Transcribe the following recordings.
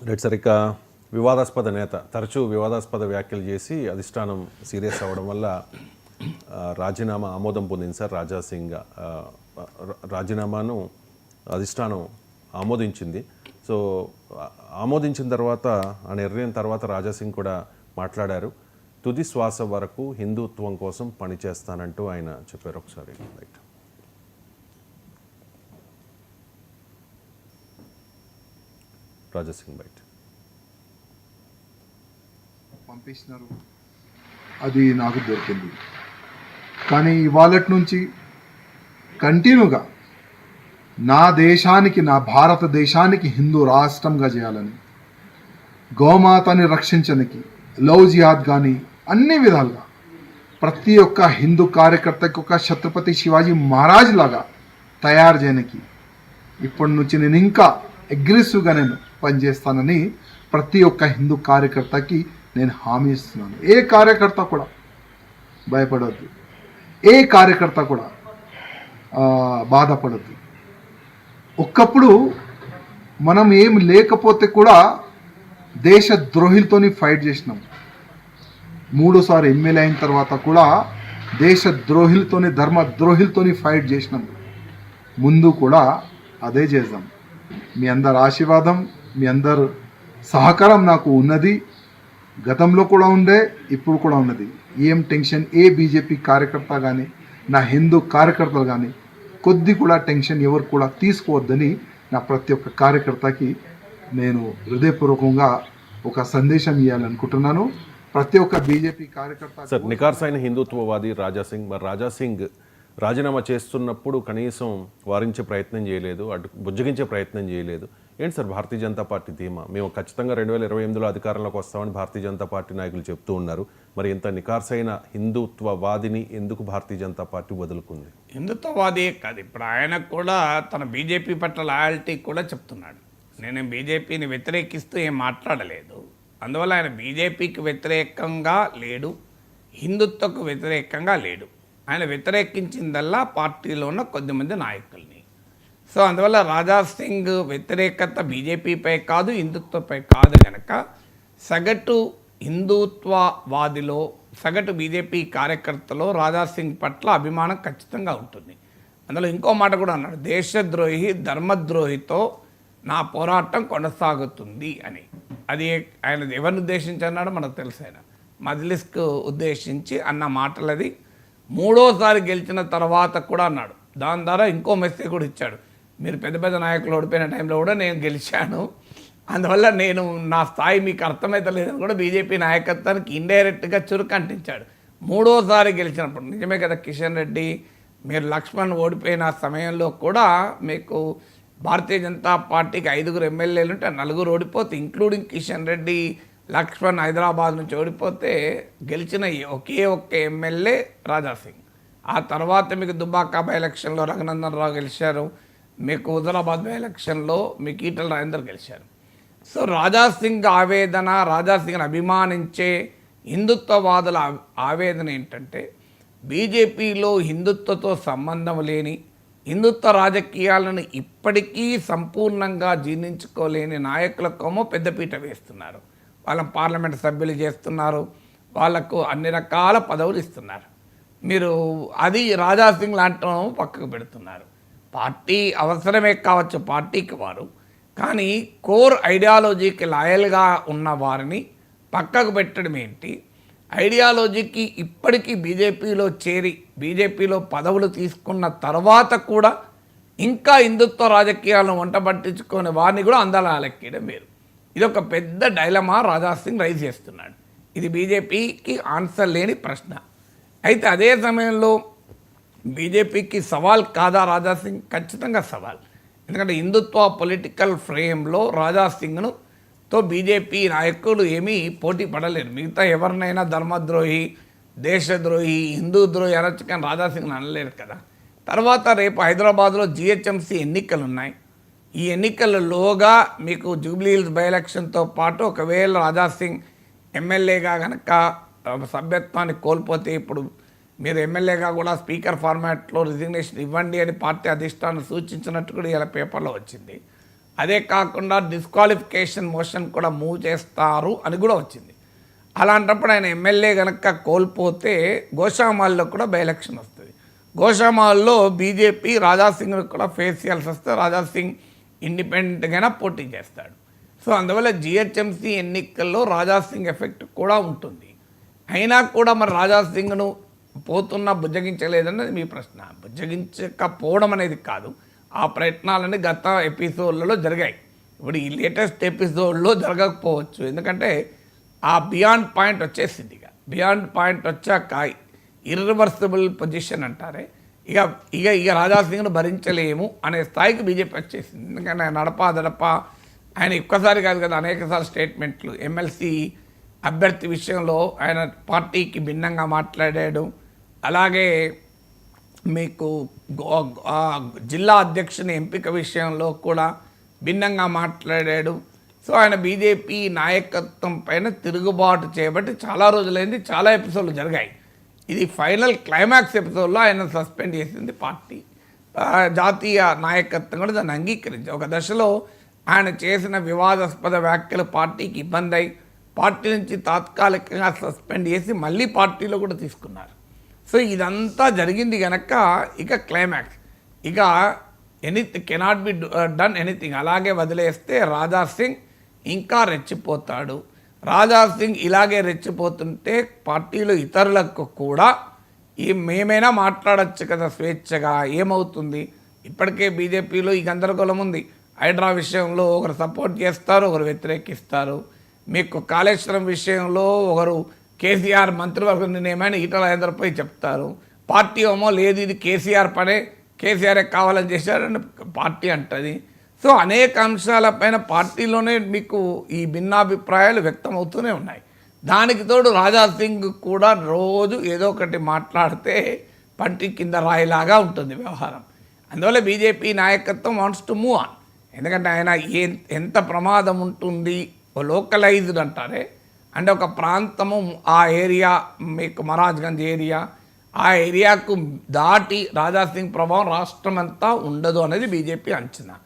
Right sir. ఇక వివాదాస్పద నేత తరచూ వివాదాస్పద వ్యాఖ్యలు చేసి అధిష్టానం సీరియస్ అవ్వడం వల్ల రాజీనామా ఆమోదం పొందింది సార్. రాజా సింగ్ రాజీనామాను అధిష్టానం ఆమోదించింది. సో ఆమోదించిన తర్వాత ఆ నిర్ణయం తర్వాత రాజా సింగ్ కూడా మాట్లాడారు. తుది శ్వాస వరకు హిందుత్వం కోసం పనిచేస్తానంటూ ఆయన చెప్పారు. ఒకసారి రైట్. రాజా సింగ్ బైట్ పంపిస్తున్నారు, అది నాకు దొరికింది. కానీ ఇవాళ నుంచి కంటిన్యూగా నా దేశానికి, నా భారతదేశానికి హిందూ రాష్ట్రంగా చేయాలని, గోమాతని రక్షించడానికి, లవ్ జిహాద్ కానీ అన్ని విధాలుగా ప్రతి ఒక్క హిందూ కార్యకర్తకి ఒక ఛత్రపతి శివాజీ మహారాజ్ లాగా తయారు చేయడానికి ఇప్పటి నుంచి నేను ఇంకా అగ్రెసివ్గా నేను పనిచేస్తానని ప్రతి ఒక్క హిందూ కార్యకర్తకి నేను హామీ ఇస్తున్నాను. ఏ కార్యకర్త కూడా భయపడవద్దు, ఏ కార్యకర్త కూడా బాధపడద్దు. ఒక్కప్పుడు మనం ఏం లేకపోతే కూడా దేశ ద్రోహులతోని ఫైట్ చేసినాం. 3సారి ఎమ్మెల్యే అయిన తర్వాత కూడా దేశ ద్రోహులతోని, ధర్మ ద్రోహులతోని ఫైట్ చేసినాం. ముందు కూడా అదే చేద్దాం. మీ అందరి ఆశీర్వాదం, మీ అందరు సహకారం నాకు ఉన్నది. గతంలో కూడా ఉండే, ఇప్పుడు కూడా ఉన్నది. ఏం టెన్షన్ ఏ బీజేపీ కార్యకర్త కానీ, నా హిందూ కార్యకర్తలు కానీ కొద్ది కూడా టెన్షన్ ఎవరు కూడా తీసుకోవద్దని నా ప్రతి ఒక్క కార్యకర్తకి నేను హృదయపూర్వకంగా ఒక సందేశం ఇవ్వాలనుకుంటున్నాను. ప్రతి ఒక్క బీజేపీ కార్యకర్త సార్, నికార్సైన హిందుత్వవాది రాజా సింగ్. మరి రాజా సింగ్ రాజీనామా చేస్తున్నప్పుడు కనీసం వారించే ప్రయత్నం చేయలేదు, అటు బుజ్జగించే ప్రయత్నం చేయలేదు. ఏంటి సార్ భారతీయ జనతా పార్టీ ధీమా? మేము ఖచ్చితంగా 2028లో అధికారంలోకి వస్తామని భారతీయ జనతా పార్టీ నాయకులు చెప్తూ ఉన్నారు. మరి ఇంత నికార్సైన హిందుత్వవాదిని ఎందుకు భారతీయ జనతా పార్టీ వదులుకుంది? హిందుత్వవాదే కాదు, ఇప్పుడు ఆయన కూడా తన బీజేపీ పట్ల లాయల్టీ కూడా చెప్తున్నాడు. నేను బీజేపీని వ్యతిరేకిస్తూ ఏం మాట్లాడలేదు. అందువల్ల ఆయన బీజేపీకి వ్యతిరేకంగా లేడు, హిందుత్వకు వ్యతిరేకంగా లేడు. ఆయన వ్యతిరేకించిందల్లా పార్టీలో ఉన్న కొద్దిమంది నాయకుల్ని. సో అందువల్ల రాజా సింగ్ వ్యతిరేకత బీజేపీపై కాదు, హిందుత్వపై కాదు కనుక సగటు హిందుత్వవాదిలో, సగటు బీజేపీ కార్యకర్తలో రాజా సింగ్ పట్ల అభిమానం ఖచ్చితంగా ఉంటుంది. అందులో ఇంకో మాట కూడా అన్నాడు, దేశద్రోహి ధర్మద్రోహితో నా పోరాటం కొనసాగుతుంది అని. అది ఆయన ఎవరిని ఉద్దేశించి అన్నాడో మనకు తెలుసు. ఆయన మజ్లిస్కు ఉద్దేశించి అన్న మాటలది. 3ఓసారి గెలిచిన తర్వాత కూడా అన్నాడు. దాని ద్వారా ఇంకో మెసేజ్ కూడా ఇచ్చాడు, మీరు పెద్ద పెద్ద నాయకులు ఓడిపోయిన టైంలో కూడా నేను గెలిచాను, అందువల్ల నేను నా స్థాయి మీకు అర్థమవుతలేదని కూడా బీజేపీ నాయకత్వానికి ఇండైరెక్ట్గా చురుకు అంటించాడు. 3ఓసారి గెలిచినప్పుడు నిజమే కదా కిషన్ రెడ్డి, మీరు లక్ష్మణ్ ఓడిపోయిన సమయంలో కూడా మీకు భారతీయ జనతా పార్టీకి 5గురు ఎమ్మెల్యేలు ఉంటే 4 ఓడిపోతే, ఇంక్లూడింగ్ కిషన్ రెడ్డి, లక్ష్మణ్ హైదరాబాద్ నుంచి ఓడిపోతే గెలిచిన ఒకే ఒక్క ఎమ్మెల్యే రాజా సింగ్. ఆ తర్వాత మీకు దుబ్బాక బై ఎలక్షన్లో రఘునందన్ రావు గెలిచారు, మీకు హుజరాబాద్ బై ఎలక్షన్లో మీకు ఈటల రాజేందర్ గెలిచారు. సో రాజా సింగ్ ఆవేదన, రాజా సింగ్ని అభిమానించే హిందుత్వవాదుల ఆవేదన ఏంటంటే బీజేపీలో హిందుత్వతో సంబంధం లేని, హిందుత్వ రాజకీయాలను ఇప్పటికీ సంపూర్ణంగా జీర్ణించుకోలేని నాయకులకేమో పెద్దపీట వేస్తున్నారు. వాళ్ళని పార్లమెంట్ సభ్యులు చేస్తున్నారు, వాళ్లకు అన్ని రకాల పదవులు ఇస్తున్నారు. మీరు అది రాజా సింగ్ లాంటి పక్కకు పెడుతున్నారు. పార్టీ అవసరమే కావచ్చు పార్టీకి వారు, కానీ కోర్ ఐడియాలజీకి లాయల్గా ఉన్న వారిని పక్కకు పెట్టడం ఏంటి? ఐడియాలజీకి ఇప్పటికీ బీజేపీలో చేరి బీజేపీలో పదవులు తీసుకున్న తర్వాత కూడా ఇంకా హిందుత్వ రాజకీయాలను వంట పట్టించుకొని వారిని కూడా అందాలెక్కడం వేరు. ఇది ఒక పెద్ద డైలమా రాజా సింగ్ రైజ్ చేస్తున్నాడు. ఇది బీజేపీకి ఆన్సర్ లేని ప్రశ్న. అయితే అదే సమయంలో బీజేపీకి సవాల్ కాదా రాజా సింగ్? ఖచ్చితంగా సవాల్. ఎందుకంటే హిందుత్వ పొలిటికల్ ఫ్రేమ్లో రాజా సింగ్తో బీజేపీ నాయకులు ఏమీ పోటీ పడలేరు. మిగతా ఎవరినైనా ధర్మద్రోహి, దేశద్రోహి, హిందూ ద్రోహి అనొచ్చు, కానీ రాజా సింగ్ని అనలేరు కదా. తర్వాత రేపు హైదరాబాద్లో జిహెచ్ఎంసీ ఎన్నికలు ఉన్నాయి. ఈ ఎన్నికలలోగా మీకు జూబ్లీ హిల్స్ బై ఎలక్షన్తో పాటు ఒకవేళ రాజా సింగ్ ఎమ్మెల్యేగా కనుక సభ్యత్వాన్ని కోల్పోతే, ఇప్పుడు మీరు ఎమ్మెల్యేగా కూడా స్పీకర్ ఫార్మాట్లో రిజిగ్నేషన్ ఇవ్వండి అని పార్టీ అధిష్టానం సూచించినట్టు కూడా ఇలా పేపర్లో వచ్చింది. అదే కాకుండా డిస్క్వాలిఫికేషన్ మోషన్ కూడా మూవ్ చేస్తారు అని కూడా వచ్చింది. అలాంటప్పుడు ఆయన ఎమ్మెల్యే కనుక కోల్పోతే గోషామాల్లో కూడా బై ఎలక్షన్ వస్తుంది. గోషామాల్లో బీజేపీ రాజాసింగ్ కూడా ఫేస్ చేయాల్సి వస్తే రాజాసింగ్ ఇండిపెండెంట్గానే పోటీ చేస్తాడు. సో అందువల్ల జిహెచ్ఎంసీ ఎన్నికల్లో రాజాసింగ్ ఎఫెక్ట్ కూడా ఉంటుంది. అయినా కూడా మరి రాజాసింగ్ను పోతున్నా బుజ్జగించలేదన్నది మీ ప్రశ్న. బుజ్జగించకపోవడం అనేది కాదు, ఆ ప్రయత్నాలని గత ఎపిసోడ్లలో జరిగాయి. ఇప్పుడు ఈ లేటెస్ట్ ఎపిసోడ్లో జరగకపోవచ్చు, ఎందుకంటే ఆ బియాండ్ పాయింట్ వచ్చేసింది. బియాండ్ పాయింట్ వచ్చాక ఇర్రివర్సిబుల్ పొజిషన్ అంటారే, ఇక రాజాసింగ్ను భరించలేము అనే స్థాయికి బీజేపీ వచ్చేసింది. ఎందుకంటే ఆయన నడప ఆయన ఒక్కసారి కాదు కదా, అనేకసార్లు స్టేట్మెంట్లు ఎమ్మెల్సీ అభ్యర్థి విషయంలో ఆయన పార్టీకి భిన్నంగా మాట్లాడాడు. అలాగే మీకు జిల్లా అధ్యక్షుని ఎంపిక విషయంలో కూడా భిన్నంగా మాట్లాడాడు. సో ఆయన బీజేపీ నాయకత్వం పైన తిరుగుబాటు చేయబట్టి చాలా రోజులైంది, చాలా ఎపిసోడ్లు జరిగాయి. ఇది ఫైనల్ క్లైమాక్స్ ఎపిసోడ్లో ఆయన సస్పెండ్ చేసింది పార్టీ. జాతీయ నాయకత్వం కూడా దాన్ని అంగీకరించింది. ఒక దశలో ఆయన చేసిన వివాదాస్పద వ్యాఖ్యలు పార్టీకి ఇబ్బంది అయి పార్టీ నుంచి తాత్కాలికంగా సస్పెండ్ చేసి మళ్ళీ పార్టీలో కూడా తీసుకున్నారు. సో ఇదంతా జరిగింది కనుక ఇక క్లైమాక్స్, ఇక కెనాట్ బి డన్ ఎనీథింగ్ అలాగే వదిలేస్తే రాజాసింగ్ ఇంకా రెచ్చిపోతాడు. రాజాసింగ్ ఇలాగే రెచ్చిపోతుంటే పార్టీలో ఇతరులకు కూడా మేమైనా మాట్లాడచ్చు కదా స్వేచ్ఛగా, ఏమవుతుంది? ఇప్పటికే బీజేపీలో ఈ గందరగోళం ఉంది. హైడ్రా విషయంలో ఒకరు సపోర్ట్ చేస్తారు, ఒకరు వ్యతిరేకిస్తారు. మీకు కాళేశ్వరం విషయంలో ఒకరు కేసీఆర్ మంత్రివర్గ నిర్ణయమైన ఈటల రాజేందర్పై చెప్తారు. పార్టీ ఏమో లేదు ఇది కేసీఆర్ పనే, కేసీఆరే కావాలని చేశారని పార్టీ అంటుంది. సో అనేక అంశాలపైన పార్టీలోనే మీకు ఈ భిన్నాభిప్రాయాలు వ్యక్తమవుతూనే ఉన్నాయి. దానికి తోడు రాజాసింగ్ కూడా రోజు ఏదో ఒకటి మాట్లాడితే పంటి కింద రాయిలాగా ఉంటుంది వ్యవహారం. అందువల్ల బీజేపీ నాయకత్వం వాంట్స్ టు మూవ్ ఆన్. ఎందుకంటే ఆయన ఎంత ప్రమాదం ఉంటుంది, లోకలైజ్డ్ అంటారే, అంటే ఒక ప్రాంతము ఆ ఏరియా మీకు మహారాజ్గంజ్ ఏరియా, ఆ ఏరియాకు దాటి రాజాసింగ్ ప్రభావం రాష్ట్రం అంతా ఉండదు అనేది బీజేపీ అంచనా.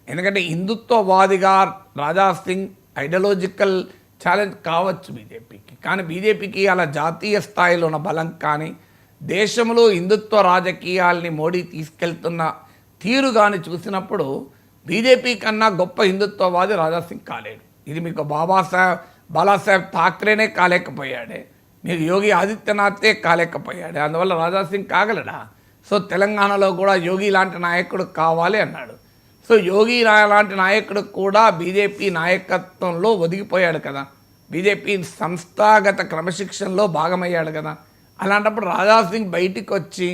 ఎందుకంటే హిందుత్వవాదిగా రాజాసింగ్ ఐడియాలజికల్ ఛాలెంజ్ కావచ్చు బీజేపీకి, కానీ బీజేపీకి అలా జాతీయ స్థాయిలో ఉన్న బలం కానీ దేశంలో హిందుత్వ రాజకీయాల్ని మోడీ తీసుకెళ్తున్న తీరు కానీ చూసినప్పుడు బీజేపీ కన్నా గొప్ప హిందుత్వవాది రాజాసింగ్ కాలేడు. ఇది మీకు బాలాసాహెబ్ ఠాక్రేనే కాలేకపోయాడే, మీకు యోగి ఆదిత్యనాథే కాలేకపోయాడే, అందువల్ల రాజాసింగ్ కాగలడా? సో తెలంగాణలో కూడా యోగి లాంటి నాయకుడు కావాలి అన్నాడు. సో యోగి లాంటి నాయకుడు కూడా బీజేపీ నాయకత్వంలో ఒదిగిపోయాడు కదా, బీజేపీ సంస్థాగత క్రమశిక్షణలో భాగమయ్యాడు కదా. అలాంటప్పుడు రాజాసింగ్ బయటికి వచ్చి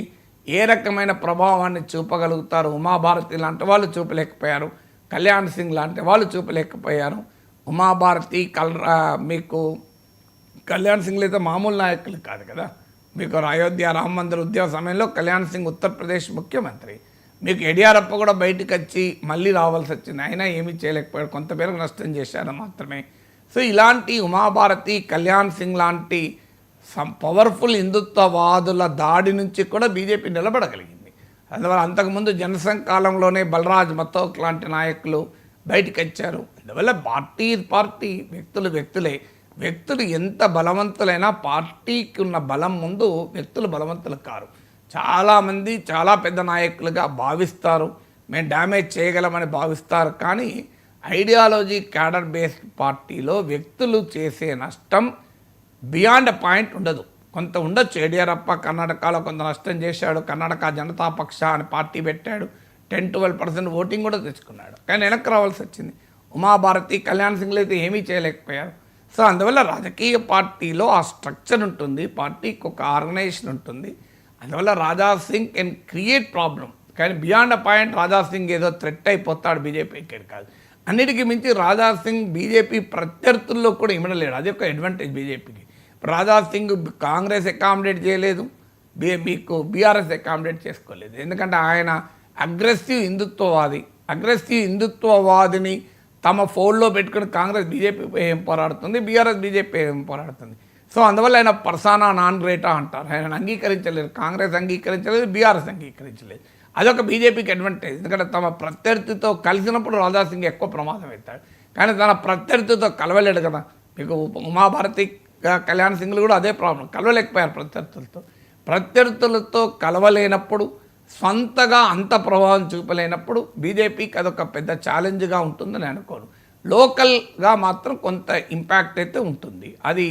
ఏ రకమైన ప్రభావాన్ని చూపగలుగుతారు? ఉమాభారతి లాంటి వాళ్ళు చూపలేకపోయారు, కళ్యాణ్ సింగ్ లాంటి వాళ్ళు చూపలేకపోయారు. ఉమాభారతి మీకు కళ్యాణ్ సింగ్లు అయితే మామూలు నాయకులు కాదు కదా. మీకు అయోధ్య రామ మందిర ఉద్యమ సమయంలో కళ్యాణ్ సింగ్ ఉత్తరప్రదేశ్ ముఖ్యమంత్రి, మీకు యడియూరప్ప కూడా బయటకు వచ్చి మళ్ళీ రావాల్సి వచ్చింది, అయినా ఏమీ చేయలేకపోయాడు, కొంత పేరుకు నష్టం చేశారు మాత్రమే. సో ఇలాంటి ఉమాభారతి, కళ్యాణ్ సింగ్ లాంటి పవర్ఫుల్ హిందుత్వవాదుల దాడి నుంచి కూడా బీజేపీ నిలబడగలిగింది. అందువల్ల అంతకుముందు జనసంఘ్ కాలంలోనే బలరాజ్ మతోక్ లాంటి నాయకులు బయటకు వచ్చారు. అందువల్ల పార్టీ వ్యక్తులే. వ్యక్తులు ఎంత బలవంతులైనా పార్టీకి ఉన్న బలం ముందు వ్యక్తులు బలవంతులు కారు. చాలామంది చాలా పెద్ద నాయకులుగా భావిస్తారు, మేము డ్యామేజ్ చేయగలమని భావిస్తారు, కానీ ఐడియాలజీ క్యాడర్ బేస్డ్ పార్టీలో వ్యక్తులు చేసే నష్టం బియాండ్ పాయింట్ ఉండదు. కొంత ఉండొచ్చు. యడియూరప్ప కర్ణాటకలో కొంత నష్టం చేశాడు, కర్ణాటక జనతా పక్ష అని పార్టీ పెట్టాడు, 10-12% ఓటింగ్ కూడా తెచ్చుకున్నాడు, కానీ వెనక్కి రావాల్సి వచ్చింది. ఉమాభారతి, కళ్యాణ్ సింగ్లు అయితే ఏమీ చేయలేకపోయారు. సో అందువల్ల రాజకీయ పార్టీలో ఆ స్ట్రక్చర్ ఉంటుంది, పార్టీకి ఒక ఆర్గనైజేషన్ ఉంటుంది. అందువల్ల రాజాసింగ్ కెన్ క్రియేట్ ప్రాబ్లం, కానీ బియాండ్ పాయింట్ రాజాసింగ్ ఏదో థ్రెట్ అయిపోతాడు బీజేపీకి కాదు. అన్నిటికీ మించి రాజాసింగ్ బీజేపీ ప్రత్యర్థుల్లో కూడా ఇమడలేడు, అది ఒక అడ్వాంటేజ్ బీజేపీకి. రాజాసింగ్ కాంగ్రెస్ అకామిడేట్ చేయలేదు, మీకు బీఆర్ఎస్ అకామిడేట్ చేసుకోలేదు. ఎందుకంటే ఆయన అగ్రెసివ్ హిందుత్వవాదిని తమ ఫోన్లో పెట్టుకుని కాంగ్రెస్ బీజేపీ ఏం పోరాడుతుంది, బీఆర్ఎస్ బీజేపీ ఏం పోరాడుతుంది. సో అందువల్ల ఆయన పర్సానా నాన్ గ్రేటా అంటారు. ఆయన అంగీకరించలేదు, కాంగ్రెస్ అంగీకరించలేదు, బీఆర్ఎస్ అంగీకరించలేదు. అదొక బీజేపీకి అడ్వాంటేజ్. ఎందుకంటే తమ ప్రత్యర్థితో కలిసినప్పుడు రాజాసింగ్ ఎక్కువ ప్రమాదం అవుతాడు, కానీ తన ప్రత్యర్థితో కలవలేడు కదా. మీకు ఉమాభారతి కళ్యాణ్ సింగ్లు కూడా అదే ప్రాబ్లం, కలవలేకపోయారు ప్రత్యర్థులతో కలవలేనప్పుడు, స్వంతగా అంత ప్రభావం చూపలేనప్పుడు బీజేపీకి అదొక పెద్ద ఛాలెంజ్గా ఉంటుందని అనుకోను. లోకల్గా మాత్రం కొంత ఇంపాక్ట్ అయితే ఉంటుంది. అది